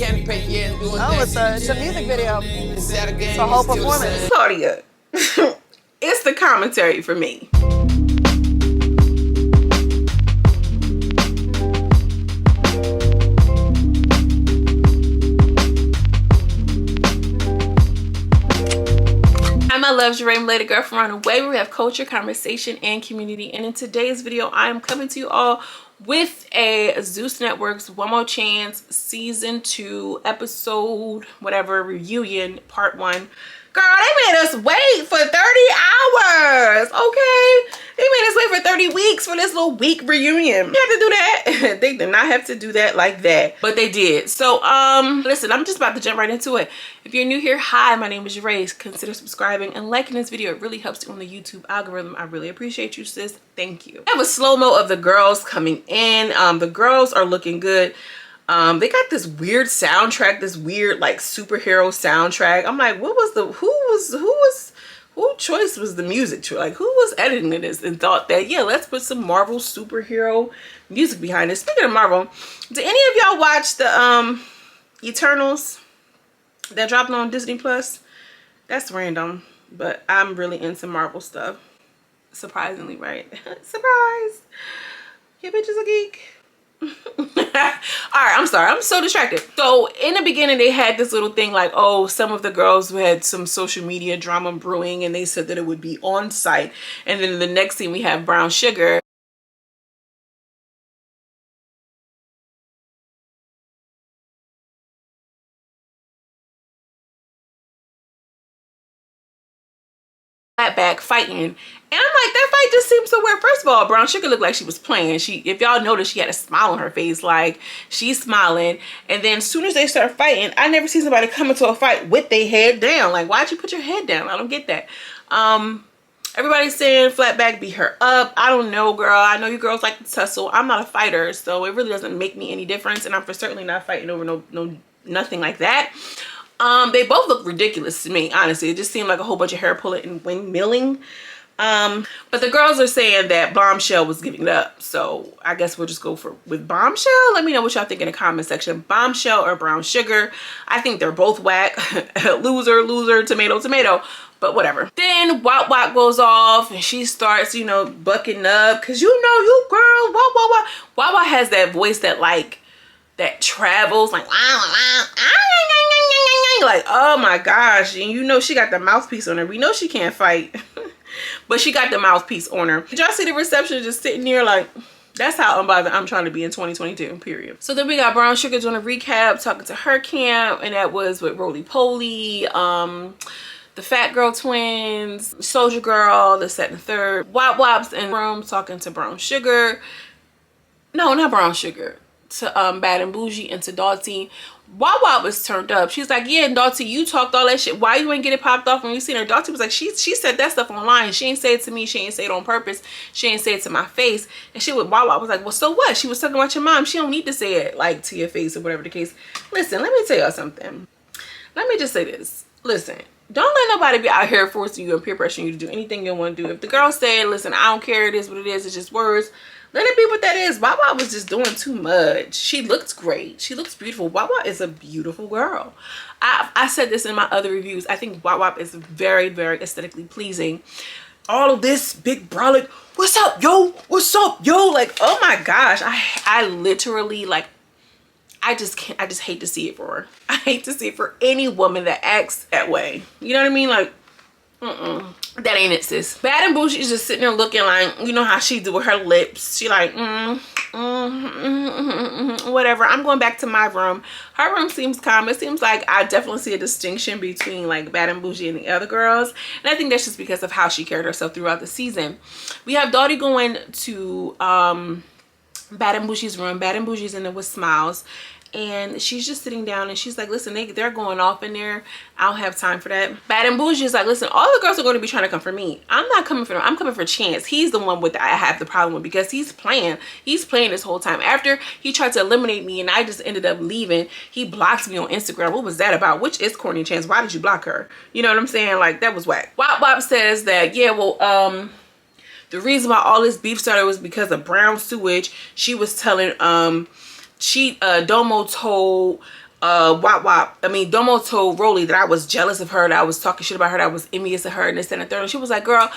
Oh, it's a music video. It's a whole performance. Claudia, it's the commentary for me. I love Jerame, Lady Girl from Run Away, where we have culture, conversation, and community. And in today's video, I am coming to you all with a Zeus Network's One More Chance Season 2 episode, whatever, reunion, part 1. Girl, they made us wait for 30 hours, okay? They made us wait for 30 weeks for this little week reunion. They had to do that. They did not have to do that like that, but they did. So, listen, I'm just about to jump right into it. If you're new here, hi, my name is Jerame. Consider subscribing and liking this video. It really helps you on the YouTube algorithm. I really appreciate you, sis. Thank you. I have a slow-mo of the girls coming in. The girls are looking good. They got this weird soundtrack, this weird like superhero soundtrack. I'm like, what was the, who choice was the music? Like, who was editing this and thought that, yeah, let's put some Marvel superhero music behind it. Speaking of Marvel, did any of y'all watch the Eternals that dropped on Disney Plus? That's random, but I'm really into Marvel stuff. Surprisingly, right? Surprise! Yeah, bitch is a geek. All right, I'm sorry, I'm so distracted. So in the beginning they had this little thing like, oh, some of the girls had some social media drama brewing and they said that it would be on site. And then the next scene we have Brown Sugar. Flatback fighting, and I'm like, that fight just seems so weird. First of all, Brown Sugar looked like she was playing. If y'all noticed, she had a smile on her face, like she's smiling. And then as soon as they start fighting, I never see somebody come into a fight with their head down. Like, why'd you put your head down? I don't get that. Everybody's saying Flatback beat her up. I don't know, girl. I know you girls like to tussle. I'm not a fighter, so it really doesn't make me any difference, and I'm for certainly not fighting over nothing like that. They both look ridiculous to me, honestly. It just seemed like a whole bunch of hair pulling and windmilling. But the girls are saying that Bombshell was giving it up, so I guess we'll just go with Bombshell. Let me know what y'all think in the comment section. Bombshell or Brown Sugar. I think they're both whack. Loser, tomato, but whatever. Then Wop Wop goes off and she starts, you know, bucking up, because you know, you girls, Wop Wop has that voice that like that travels like like, oh my gosh. And you know she got the mouthpiece on her. We know she can't fight, but she got the mouthpiece on her. Did y'all see the reception just sitting there like, that's how unbothered I'm trying to be in 2022, period. So then we got Brown Sugar doing a recap, talking to her camp, and that was with Roly Poly, the Fat Girl twins, Soldier Girl, the second and third, Wop Wops in room talking to Brown Sugar. No, not Brown Sugar. To Bad and Bougie and to Dalty. Wop Wop was turned up. She's like, yeah, Dalty, you talked all that shit. Why you ain't get it popped off when you seen her? Dalty was like, she said that stuff online. She ain't say it to me. She ain't say it on purpose. She ain't say it to my face. And she with Wop Wop was like, well, so what? She was talking about your mom. She don't need to say it like to your face or whatever the case. Listen, let me tell y'all something. Let me just say this. Listen, don't let nobody be out here forcing you and peer pressuring you to do anything you want to do. If the girl said, listen, I don't care, it is what it is, it's just words, let it be what that is. Wop Wop was just doing too much. She looks great. She looks beautiful. Wop Wop is a beautiful girl. I said this in my other reviews. I think Wop Wop is very, very aesthetically pleasing. All of this big brolic, what's up, yo? What's up, yo? Like, oh my gosh. I literally, like, I just hate to see it for her. I hate to see it for any woman that acts that way. You know what I mean? Like, that ain't it, sis. Bad and Bougie is just sitting there looking like, you know how she do with her lips. She like, whatever. I'm going back to my room. Her room seems calm. It seems like I definitely see a distinction between like Bad and Bougie and the other girls. And I think that's just because of how she carried herself throughout the season. We have Dalty going to Bad and Bougie's room. Bad and Bougie's in there with Smiles. And she's just sitting down and she's like, listen, they're going off in there. I don't have time for that. Bad and Bougie is like, listen, all the girls are going to be trying to come for me. I'm not coming for them. I'm coming for Chance. He's the one I have the problem with, because he's playing this whole time. After he tried to eliminate me and I just ended up leaving, he blocked me on Instagram. What was that about? Which is corny, Chance. Why did you block her? You know what I'm saying? Like, that was whack. Wop Wop says that, yeah, well, the reason why all this beef started was because of brown sewage. She was telling, Domo told Wop Wop, I mean, Domo told Rolly that I was jealous of her, that I was talking shit about her, that I was envious of her, and this and the third. And she was like, girl,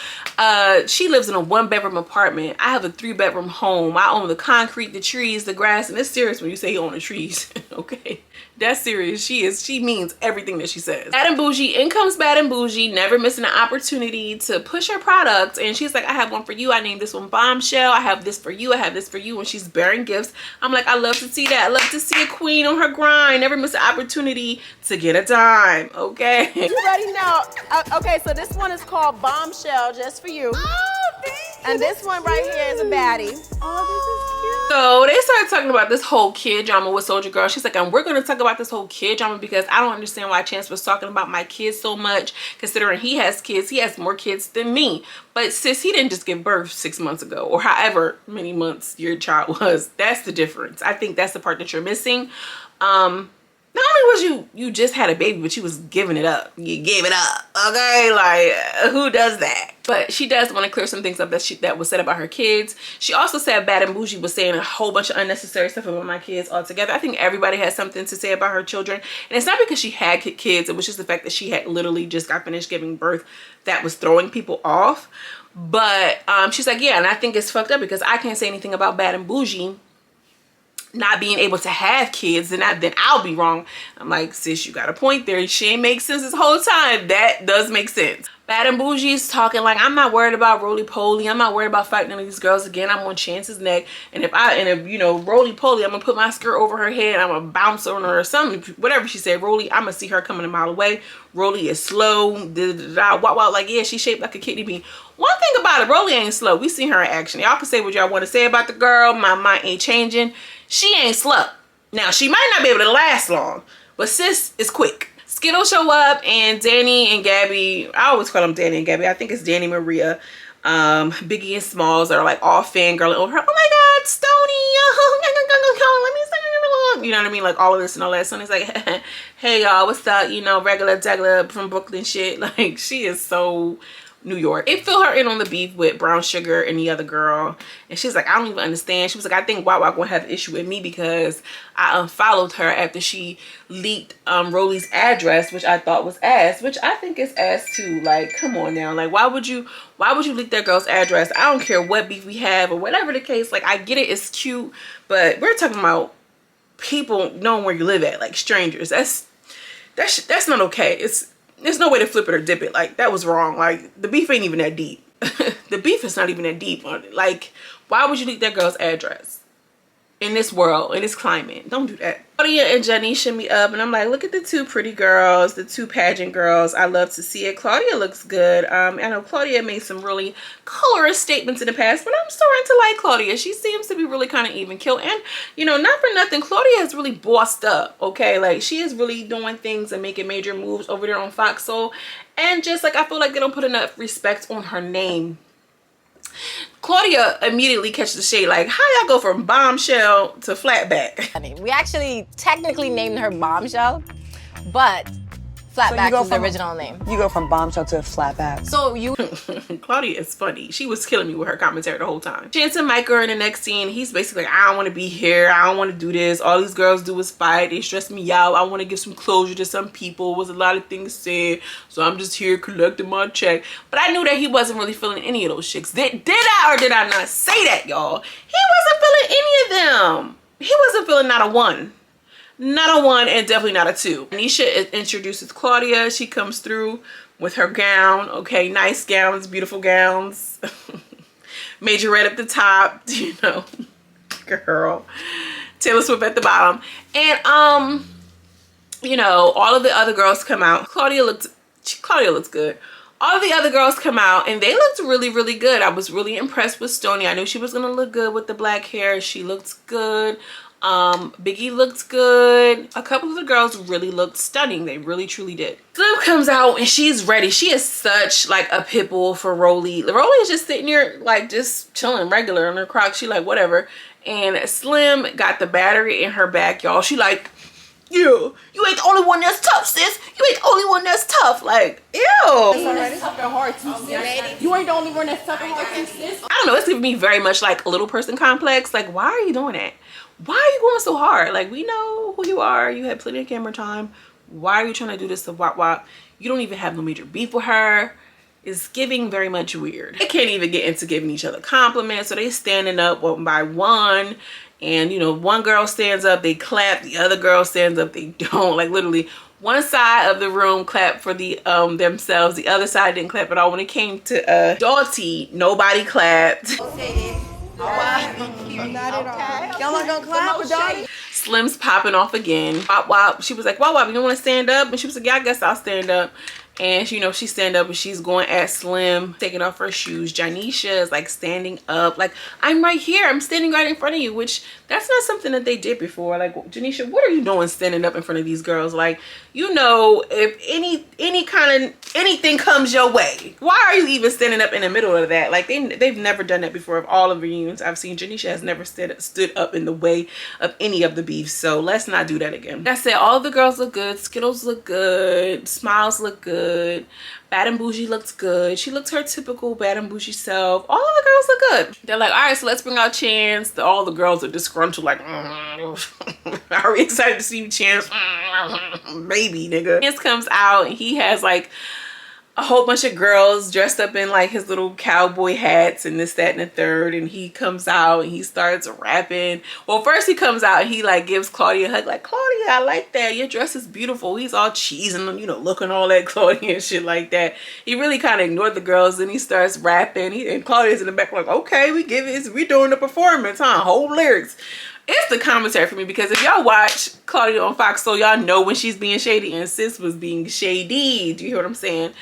she lives in a 1-bedroom apartment. I have a 3-bedroom home. I own the concrete, the trees, the grass. And it's serious when you say you own the trees. Okay, that's serious. She means everything that she says. Bad and bougie, in comes Bad and bougie, never missing an opportunity to push her products. And she's like, I have one for you. I named this one Bombshell. I have this for you. I have this for you. And she's bearing gifts. I'm like, I love to see that. I love to see a queen on her grind. Never miss an opportunity to get a dime. Okay. You ready now? Okay, so this one is called Bombshell, just for you. Oh, thank you. And this one right here is a baddie. Oh, this is cute. So they started talking about this whole kid drama with Soldier Girl. She's like, and we're going to talk about this whole kid drama because I don't understand why Chance was talking about my kids so much, considering he has kids. He has more kids than me. But sis, he didn't just give birth 6 months ago, or however many months your child was. That's the difference. I think that's the part that you're missing. Not only was you just had a baby, but you was giving it up. You gave it up, okay? Like, who does that? But she does want to clear some things up that was said about her kids. She also said Bad and Bougie was saying a whole bunch of unnecessary stuff about my kids altogether. I think everybody has something to say about her children. And it's not because she had kids. It was just the fact that she had literally just got finished giving birth that was throwing people off. But she's like, yeah, and I think it's fucked up because I can't say anything about Bad and Bougie not being able to have kids, and then I'll be wrong. I'm like, sis, you got a point there. She ain't make sense this whole time. That does make sense. Bad and Bougie's talking like, I'm not worried about roly poly. I'm not worried about fighting none of these girls again. I'm on Chance's neck, and if you know, roly poly, I'm gonna put my skirt over her head. I'm gonna bounce on her or something. Whatever she said, Roly, I'm gonna see her coming a mile away. Roly is slow. Like, yeah, she's shaped like a kidney bean. One thing about it, Roly ain't slow. We seen her in action. Y'all can say what y'all want to say about the girl. My mind ain't changing. She ain't slow. Now, she might not be able to last long, but sis is quick. Skittle show up, and Danny and Gabby, I always call them Danny and Gabby. I think it's Danny Maria, Biggie and Smalls are like all fangirling over her. Oh my God, Stoney, let me sing. You know what I mean? Like all of this and all that. Stoney's like, hey y'all, what's up? You know, regular Degla from Brooklyn shit. Like, she is so New York. They fill her in on the beef with Brown Sugar and the other girl, and she's like, I don't even understand. She was like, I think Wawa gonna have an issue with me because I unfollowed her after she leaked Rolly's address, which I thought was ass, which I think is ass too. Like, come on now, like why would you leak that girl's address? I don't care what beef we have or whatever the case. Like, I get it, it's cute, but we're talking about people knowing where you live at, like strangers. That's not okay. There's no way to flip it or dip it. Like, that was wrong. Like, the beef ain't even that deep. The beef is not even that deep on it. Like, why would you leak that girl's address? In this world, in this climate. Don't do that. Claudia and Jenny shimmy up, and I'm like, look at the two pretty girls, the two pageant girls. I love to see it. Claudia looks good. I know Claudia made some really colorist statements in the past, but I'm starting to like Claudia. She seems to be really kind of even killed. And, you know, not for nothing, Claudia has really bossed up, okay? Like, she is really doing things and making major moves over there on Fox Soul. And just, like, I feel like they don't put enough respect on her name. Claudia immediately catches the shade, like, how y'all go from Bombshell to Flatback? We actually technically named her Bombshell, but Flatback is the original name. You go from Bombshell to Flatback. So you... Claudia is funny. She was killing me with her commentary the whole time. Chance and Mike are in the next scene. He's basically like, I don't want to be here. I don't want to do this. All these girls do is fight. They stress me out. I want to give some closure to some people. Was a lot of things said. So I'm just here collecting my check. But I knew that he wasn't really feeling any of those chicks. Did I or did I not say that, y'all? He wasn't feeling any of them. He wasn't feeling not a one. Not a one, and definitely not a two. Nisha introduces Claudia. She comes through with her gown. Okay, nice gowns, beautiful gowns. Major red at the top, you know, girl. Taylor Swift at the bottom. And, you know, all of the other girls come out. Claudia looks good. All of the other girls come out, and they looked really, really good. I was really impressed with Stoney. I knew she was going to look good with the black hair. She looked good. Biggie looked good. A couple of the girls really looked stunning. They really truly did. Slim comes out and she's ready. She is such like a pit bull for Roly. Roly is just sitting here like just chilling regular on her Crocs. She like whatever. And Slim got the battery in her back, y'all. She like, yeah, you ain't the only one that's tough, sis. You ain't the only one that's tough. Like, ew. It's tough and hard too, sis. You ain't the only one that's tough and hard too, sis. I don't know. It's giving me very much like a little person complex. Like, why are you doing that? why are you going so hard? Like, we know who you are. You had plenty of camera time. Why are you trying to do this to Wop Wop? You don't even have no major beef with her. It's giving very much weird. They can't even get into giving each other compliments, so they standing up one by one. And, you know, one girl stands up, they clap. The other girl stands up, they don't. Like, literally, one side of the room clapped for the themselves. The other side didn't clap at all. When it came to Doughty, nobody clapped. Y'all not gonna clap for Donnie? Slim's popping off again. Wop Wop, she was like, Wop Wop, you don't want to stand up? And she was like, yeah, I guess I'll stand up. And you know, she stand up and she's going at Slim, taking off her shoes. Janisha is like standing up, like, I'm right here, I'm standing right in front of you, which that's not something that they did before. Like, Janisha, what are you doing standing up in front of these girls? Like, you know, if any kind of anything comes your way, why are you even standing up in the middle of that? Like, they've never done that before. Of all of the reunions I've seen, Janisha has never stood up in the way of any of the beefs. So let's not do that again. Like I said, all the girls look good. Skittles look good. Smiles look good. Bad and Bougie looks good. She looks her typical Bad and Bougie self. All of the girls look good. They're like, all right, so let's bring out Chance. All the girls are disgruntled, like, are we excited to see you, Chance? Baby, nigga. Chance comes out and he has like a whole bunch of girls dressed up in like his little cowboy hats and this, that, and the third. And he comes out and he starts rapping. Well, first he comes out and he like gives Claudia a hug, like, Claudia, I like that. Your dress is beautiful. He's all cheesing, you know, looking all at Claudia and shit like that. He really kind of ignored the girls. Then he starts rapping. And Claudia's in the back like, okay, we doing the performance, huh? Whole lyrics. It's the commentary for me, because if y'all watch Claudia on Fox, so y'all know when she's being shady, and sis was being shady. Do you hear what I'm saying?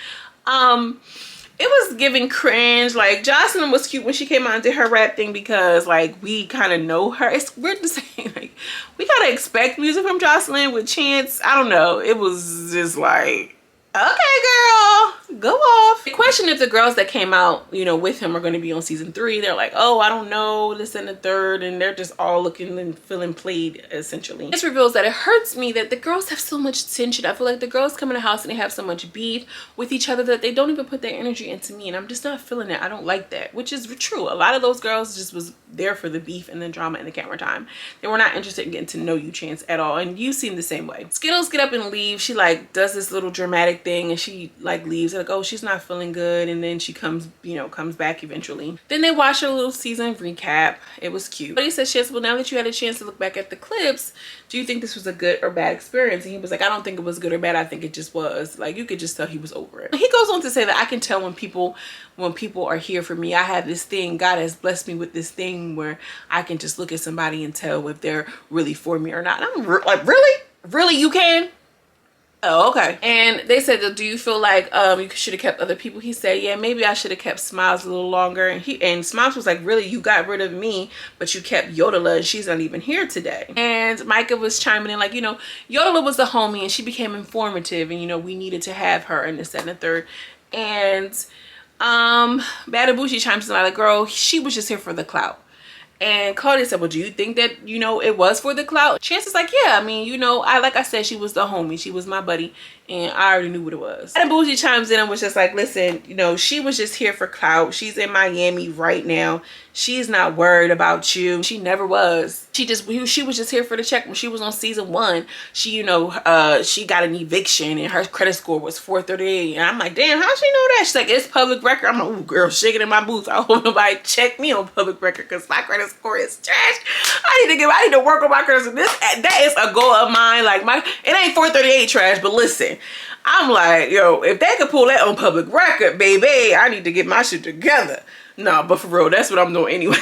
It was giving cringe. Like, Joseline was cute when she came out and did her rap thing, because like we kind of know her. It's weird to say, like, we gotta expect music from Joseline. With Chance, I don't know, it was just like, okay, girl, go off. The question if the girls that came out, you know, with him are going to be on season 3. They're like, oh, I don't know, this and the third, and they're just all looking and feeling played, essentially. This reveals that it hurts me that the girls have so much tension. I feel like the girls come in the house and they have so much beef with each other that they don't even put their energy into me, and I'm just not feeling it. I don't like that, which is true. A lot of those girls just was there for the beef and the drama and the camera time. They were not interested in getting to know you, Chance, at all, and you seem the same way. Skittles get up and leave. She like does this little dramatic thing and she like leaves, like, oh, she's not feeling good, and then she comes, you know, comes back eventually. Then they watch a little season recap. It was cute. But he said, Chance, well, now that you had a chance to look back at the clips, do you think this was a good or bad experience? And he was like, I don't think it was good or bad. I think it just was. Like, you could just tell he was over it. He goes on to say that I can tell when people are here for me. I have this thing, God has blessed me with this thing where I can just look at somebody and tell if they're really for me or not. And I'm like, really, you can? Oh, okay. And they said, do you feel like you should have kept other people? He said, yeah, maybe I should have kept Smiles a little longer. And Smiles was like, really, you got rid of me, but you kept Yodelah, and she's not even here today. And Micah was chiming in like, you know, Yodelah was the homie and she became informative, and you know, we needed to have her in this, that, and the third. And Bad and Bougie chimes in like, girl, she was just here for the clout. And Claudia said, well, do you think that, you know, it was for the clout? Chance is like, yeah, I mean, you know, like I said, she was the homie. She was my buddy, and I already knew what it was. And Bougie chimes in and was just like, listen, you know, she was just here for clout. She's in Miami right now. She's not worried about you. She never was. She was just here for the check. When she was on season 1, she, you know, she got an eviction and her credit score was 438. And I'm like, damn, how she know that? She's like, it's public record. I'm like, ooh, girl, shaking in my boots. I hope nobody check me on public record, because my credit score is trash. I need to work on my credit score. That is a goal of mine. Like, it ain't 438 trash, but listen, I'm like, yo, if they could pull that on public record, baby, I need to get my shit together. No, but for real, that's what I'm doing anyway.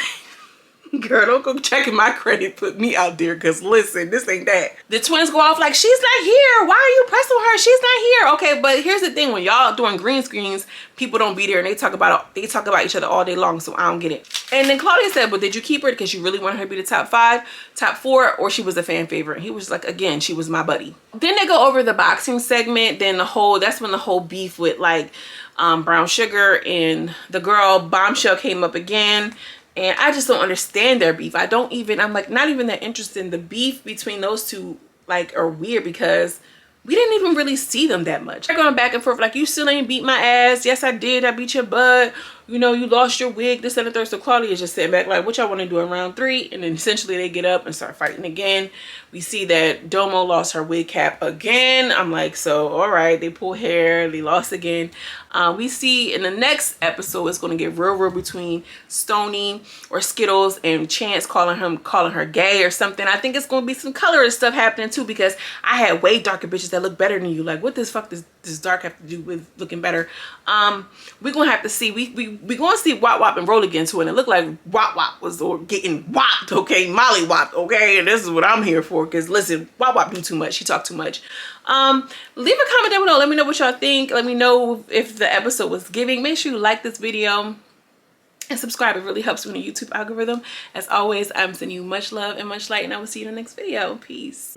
Girl, don't go checking my credit, put me out there, because listen, this ain't that. The twins go off like, she's not here. Why are you pressing on her? She's not here. Okay, but here's the thing. When y'all doing green screens, people don't be there, and they talk about each other all day long, so I don't get it. And then Claudia said, but did you keep her because you really wanted her to be the top 5, top 4, or she was a fan favorite? And he was like, again, she was my buddy. Then they go over the boxing segment. Then that's when the whole beef with like Brown Sugar and the girl Bombshell came up again. And I just don't understand their beef. I'm like not even that interested in the beef between those two, like, are weird, because we didn't even really see them that much. They're going back and forth like, you still ain't beat my ass. Yes, I did. I beat your butt. you know, you lost your wig, this and the third. So Claudia's just sitting back like, what y'all want to do in round 3? And then essentially they get up and start fighting again. We see that Domo lost her wig cap again. I'm like, so all right, they pull hair, they lost again. We see in the next episode it's going to get real between Stony or Skittles and Chance calling her gay or something. I think it's going to be some colorist stuff happening too, because I had way darker bitches that look better than you. Like, what the fuck does dark have to do with looking better? We're gonna have to see. We gonna see Wop Wop and roll again too, and it looked like Wop Wop was getting whopped, okay, molly whopped, okay, and this is what I'm here for, because listen, Wop Wop do too much, she talk too much. Leave a comment down below, let me know what y'all think, let me know if the episode was giving. Make sure you like this video and subscribe, it really helps me in the YouTube algorithm. As always, I'm sending you much love and much light, and I will see you in the next video. Peace.